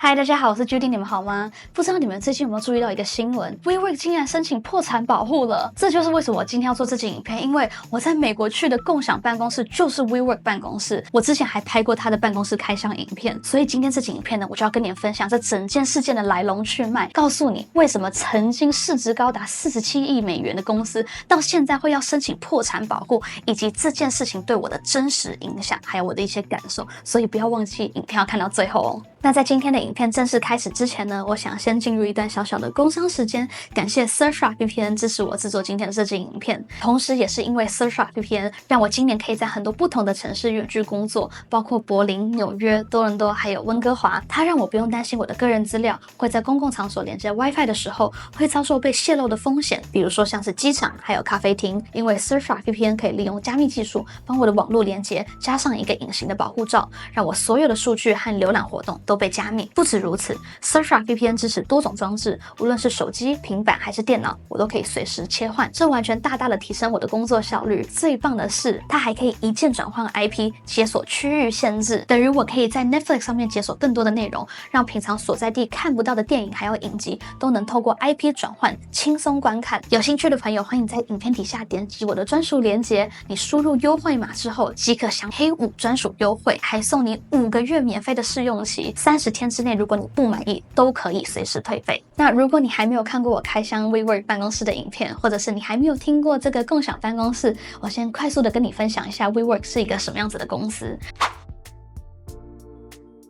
嗨，大家好，我是 Judy， 你们好吗？不知道你们最近有没有注意到一个新闻 ，WeWork 竟然申请破产保护了。这就是为什么我今天要做这集影片，因为我在美国去的共享办公室就是 WeWork 办公室，我之前还拍过他的办公室开箱影片，所以今天这集影片呢，我就要跟你们分享这整件事件的来龙去脉，告诉你为什么曾经市值高达47亿美元的公司，到现在会要申请破产保护，以及这件事情对我的真实影响，还有我的一些感受，所以不要忘记影片要看到最后哦。那在今天的影片正式开始之前呢，我想先进入一段小小的工商时间，感谢 Surfshark VPN 支持我制作今天的这支影片，同时也是因为 Surfshark VPN 让我今年可以在很多不同的城市远距工作，包括柏林、纽约、多伦多还有温哥华，它让我不用担心我的个人资料会在公共场所连接 WiFi 的时候会遭受被泄露的风险，比如说像是机场还有咖啡厅，因为 Surfshark VPN 可以利用加密技术帮我的网络连接加上一个隐形的保护罩，让我所有的数据和浏览活动都被加密。不止如此 ，Surfshark VPN 支持多种装置，无论是手机、平板还是电脑，我都可以随时切换，这完全大大的提升我的工作效率。最棒的是，它还可以一键转换 IP， 解锁区域限制，等于我可以在 Netflix 上面解锁更多的内容，让平常所在地看不到的电影还有影集都能透过 IP 转换轻松观看。有兴趣的朋友，欢迎在影片底下点击我的专属链接，你输入优惠码之后即可享黑5专属优惠，还送你5个月免费的试用期，30天之内如果你不满意都可以随时退费。那如果你还没有看过我开箱 WeWork 办公室的影片，或者是你还没有听过这个共享办公室，我先快速的跟你分享一下 WeWork 是一个什么样子的公司。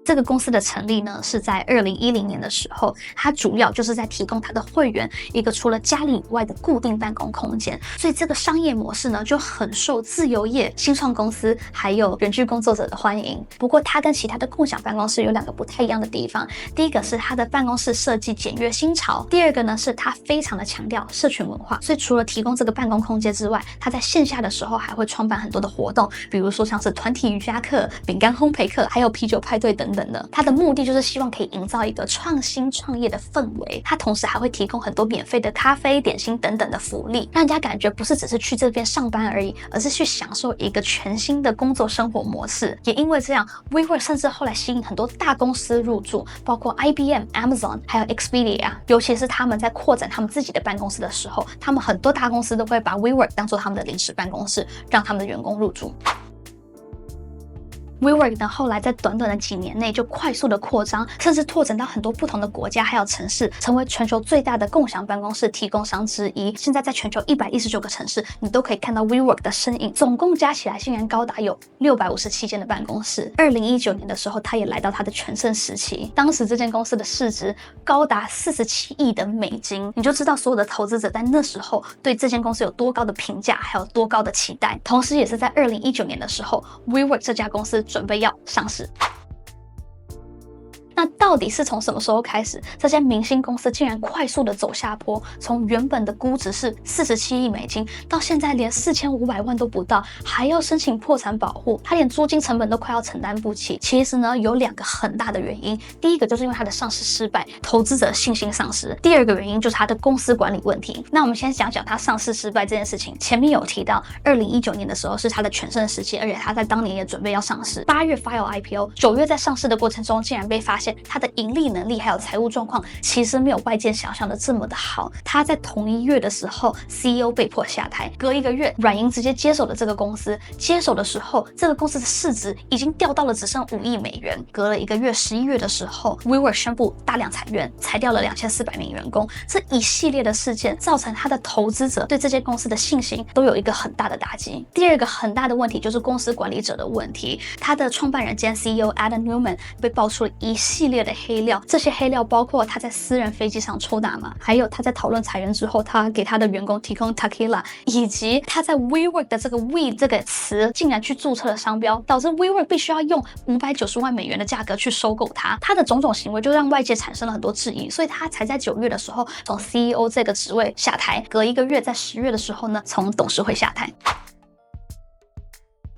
这个公司的成立呢，是在2010年的时候，它主要就是在提供它的会员一个除了家里以外的固定办公空间，所以这个商业模式呢，就很受自由业、新创公司还有远距工作者的欢迎。不过，它跟其他的共享办公室有2个不太一样的地方，第一个是它的办公室设计简约新潮，第二个呢是它非常的强调社群文化，所以除了提供这个办公空间之外，它在线下的时候还会创办很多的活动，比如说像是团体瑜伽课、饼干烘焙课，还有啤酒派对等等。它的目的就是希望可以营造一个创新创业的氛围，它同时还会提供很多免费的咖啡、点心等等的福利，让人家感觉不是只是去这边上班而已，而是去享受一个全新的工作生活模式。也因为这样 WeWork 甚至后来吸引很多大公司入驻，包括 IBM、Amazon 还有 Expedia， 尤其是他们在扩展他们自己的办公室的时候，他们很多大公司都会把 WeWork 当作他们的临时办公室，让他们的员工入驻。WeWork 呢，后来在短短的几年内就快速的扩张，甚至拓展到很多不同的国家还有城市，成为全球最大的共享办公室提供商之一。现在在全球119个城市，你都可以看到 WeWork 的身影，总共加起来竟然高达有657间的办公室。2019年的时候，它也来到它的全盛时期，当时这间公司的市值高达47亿的美金，你就知道所有的投资者在那时候对这间公司有多高的评价，还有多高的期待。同时，也是在2019年的时候 ，WeWork 这家公司准备要上市。那到底是从什么时候开始，这些明星公司竟然快速的走下坡，从原本的估值是47亿美金，到现在连4500万都不到，还要申请破产保护，它连租金成本都快要承担不起。其实呢，有2个很大的原因，第一个就是因为它的上市失败，投资者信心丧失；第二个原因就是它的公司管理问题。那我们先讲讲它上市失败这件事情。前面有提到，2019年的时候是它的全盛时期，而且它在当年也准备要上市，8月 file IPO，9月在上市的过程中竟然被发现它的盈利能力还有财务状况其实没有外界想象的这么的好。他在同一月的时候 CEO 被迫下台，隔1个月软银直接接手了这个公司，接手的时候这个公司的市值已经掉到了只剩5亿美元。隔了1个月11月的时候 WeWork 宣布大量裁员，裁掉了2400名员工。这一系列的事件造成他的投资者对这间公司的信心都有一个很大的打击。第二个很大的问题就是公司管理者的问题，他的创办人兼 CEO Adam Neumann 被爆出了一系列的黑料，这些黑料包括他在私人飞机上抽大麻，还有他在讨论裁员之后，他给他的员工提供 tequila， 以及他在 WeWork 的这个 We 这个词竟然去注册了商标，导致 WeWork 必须要用590万美元的价格去收购它。他的种种行为就让外界产生了很多质疑，所以他才在9月的时候从 CEO 这个职位下台，隔1个月在10月的时候呢，从董事会下台。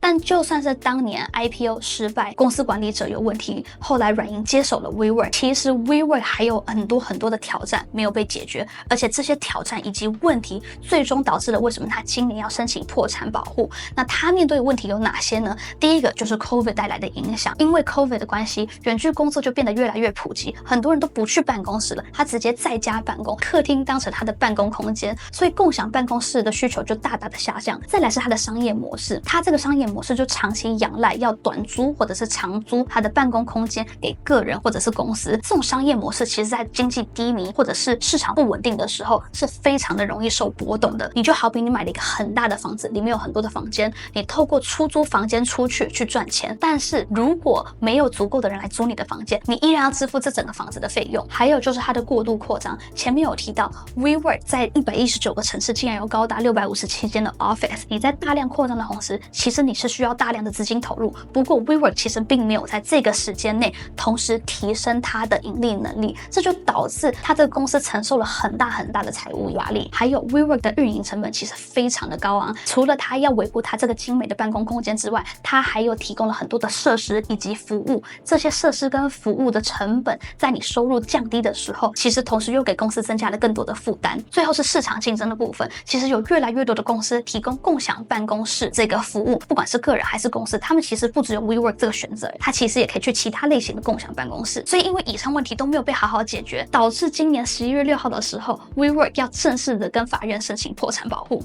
但但就算是当年 IPO 失败，公司管理者有问题，后来软银接手了 WeWork， 其实 WeWork 还有很多的挑战没有被解决，而且这些挑战以及问题最终导致了为什么他今年要申请破产保护。那他面对的问题有哪些呢？第一个就是 COVID 带来的影响，因为 COVID 的关系，远距工作就变得越来越普及，很多人都不去办公室了，他直接在家办公，客厅当成他的办公空间，所以共享办公室的需求就大大的下降。再来是他的商业模式，他这个商业模式就长期仰赖要短租或者是长租他的办公空间给个人或者是公司，这种商业模式其实在经济低迷或者是市场不稳定的时候是非常的容易受波动的。你就好比你买了一个很大的房子，里面有很多的房间，你透过出租房间出去赚钱，但是如果没有足够的人来租你的房间，你依然要支付这整个房子的费用。还有就是它的过度扩张，前面有提到 WeWork 在119个城市竟然有高达657间的 office， 你在大量扩张的同时，其实你是需要大量的资金投入。不过 WeWork 其实并没有在这个时间内同时提升它的盈利能力，这就导致它这个公司承受了很大的财务压力。还有 WeWork 的运营成本其实非常的高昂，除了它要维护它这个精美的办公空间之外，它还有提供了很多的设施以及服务。这些设施跟服务的成本在你收入降低的时候，其实同时又给公司增加了更多的负担。最后是市场竞争的部分，其实有越来越多的公司提供共享办公室这个服务，不管是个人还是公司，他们其实不只有 WeWork 这个选择，它其实也可以去其他类型的共享办公室。所以因为以上问题都没有被好好解决，导致今年11月6号的时候 WeWork 要正式的跟法院申请破产保护。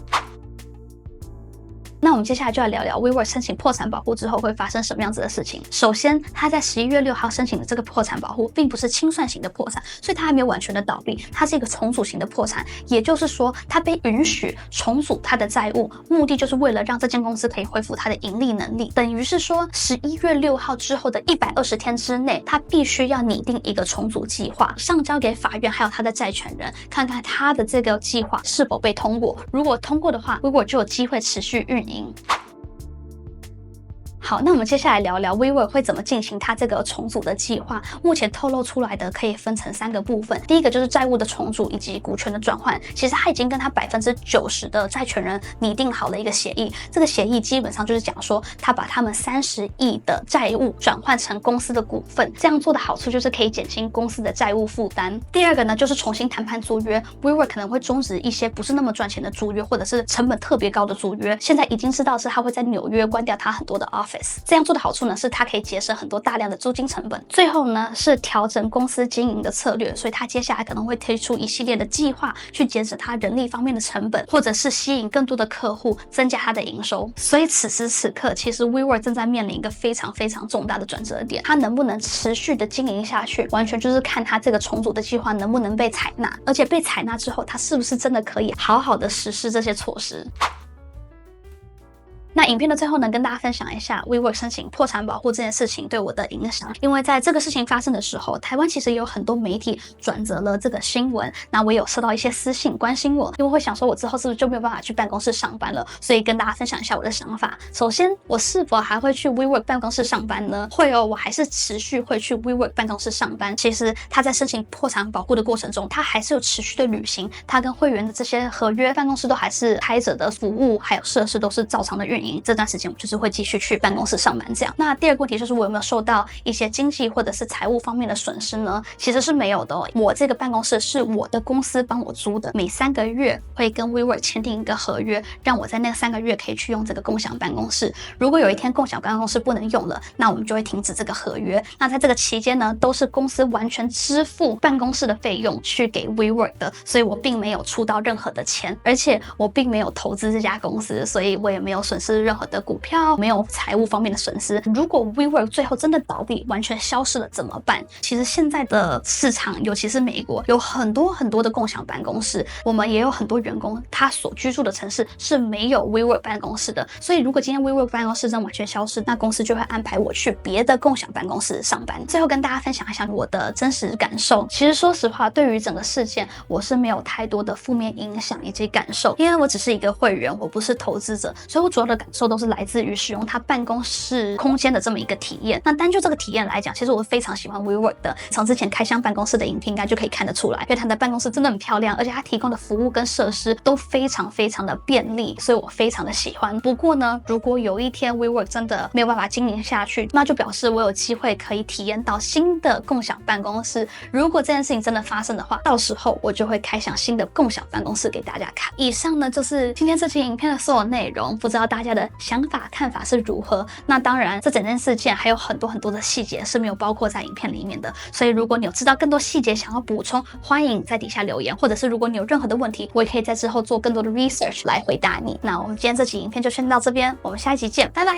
那我们接下来就来聊聊 WeWork 申请破产保护之后会发生什么样子的事情。首先，他在11月6号申请的这个破产保护并不是清算型的破产，所以他还没有完全的倒闭，它是一个重组型的破产。也就是说，他被允许重组他的债务，目的就是为了让这间公司可以恢复它的盈利能力。等于是说，11月6号之后的120天之内，他必须要拟定一个重组计划，上交给法院还有他的债权人，看看他的这个计划是否被通过。如果通过的话 ，WeWork 就有机会持续运营。好，那我们接下来聊聊 WeWork 会怎么进行它这个重组的计划。目前透露出来的可以分成3个部分，第一个就是债务的重组以及股权的转换。其实他已经跟他90%的债权人拟定好了一个协议，这个协议基本上就是讲说，他把他们30亿的债务转换成公司的股份，这样做的好处就是可以减轻公司的债务负担。第二个呢，就是重新谈判租约 ，WeWork 可能会终止一些不是那么赚钱的租约，或者是成本特别高的租约。现在已经知道是他会在纽约关掉他很多的 office。这样做的好处呢，是它可以节省很多大量的租金成本。最后呢，是调整公司经营的策略，所以它接下来可能会推出一系列的计划，去节省它人力方面的成本，或者是吸引更多的客户，增加它的营收。所以此时此刻，其实 WeWork 正在面临一个非常重大的转折点，它能不能持续的经营下去，完全就是看它这个重组的计划能不能被采纳，而且被采纳之后，它是不是真的可以好好的实施这些措施。那影片的最后呢，跟大家分享一下 WeWork 申请破产保护这件事情对我的影响。因为在这个事情发生的时候，台湾其实也有很多媒体转载了这个新闻，那我也有收到一些私信关心我，因为会想说我之后是不是就没有办法去办公室上班了，所以跟大家分享一下我的想法。首先，我是否还会去 WeWork 办公室上班呢？会哦，我还是持续会去 WeWork 办公室上班。其实他在申请破产保护的过程中，他还是有持续的履行他跟会员的这些合约，办公室都还是开着的，服务还有设施都是照常的运营。这段时间我就是会继续去办公室上班这样。那第二个问题就是我有没有受到一些经济或者是财务方面的损失呢？其实是没有的哦。我这个办公室是我的公司帮我租的，每3个月会跟 WeWork 签订一个合约，让我在那3个月可以去用这个共享办公室。如果有一天共享办公室不能用了，那我们就会停止这个合约。那在这个期间呢，都是公司完全支付办公室的费用去给 WeWork 的，所以我并没有出到任何的钱，而且我并没有投资这家公司，所以我也没有损失任何的股票，没有财务方面的损失。如果 WeWork 最后真的倒闭，完全消失了怎么办？其实现在的市场，尤其是美国，有很多的共享办公室，我们也有很多员工，他所居住的城市是没有 WeWork 办公室的。所以如果今天 WeWork 办公室真完全消失，那公司就会安排我去别的共享办公室上班。最后跟大家分享一下我的真实感受。其实说实话，对于整个事件，我是没有太多的负面影响以及感受，因为我只是一个会员，我不是投资者，所以我主要的感受都是来自于使用它办公室空间的这么一个体验。那单就这个体验来讲，其实我非常喜欢 WeWork 的。从之前开箱办公室的影片应该就可以看得出来，因为它的办公室真的很漂亮，而且它提供的服务跟设施都非常的便利，所以我非常的喜欢。不过呢，如果有一天 WeWork 真的没有办法经营下去，那就表示我有机会可以体验到新的共享办公室。如果这件事情真的发生的话，到时候我就会开箱新的共享办公室给大家看。以上呢就是今天这期影片的所有内容，不知道大家的想法看法是如何。那当然，这整件事件还有很多的细节是没有包括在影片里面的，所以如果你有知道更多细节想要补充，欢迎在底下留言，或者是如果你有任何的问题，我也可以在之后做更多的 research 来回答你。那我们今天这期影片就先到这边，我们下一集见，拜拜。